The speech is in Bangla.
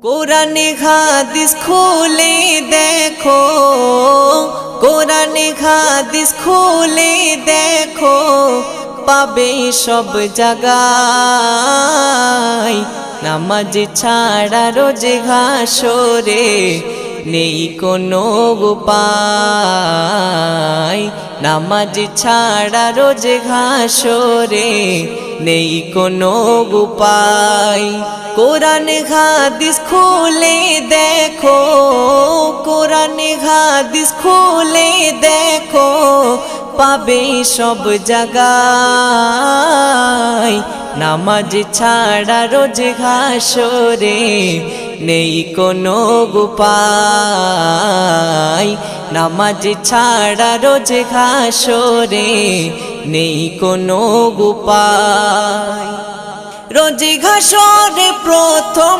কোরআনে হাদিস খুলে দেখো, কোরআনে হাদিস খুলে দেখো, পাবে সব জায়গায়। নামাজ ছাড়া রোজে হাসরে নেই কোনো উপায়। নামাজ ছাড়া রোজে হাসরে নেই কোনো উপায়। কোরআন হাদিস খুলে দেখো, কোরআন হাদিস খুলে দেখো, পাবে সব জায়গায়। নামাজ ছাড়া রোজ হাসরে নেই কোনো উপায়। নামাজ ছাড়া রোজ হাসরে নেই কোনো উপায়। রোজ হাসরে প্রথম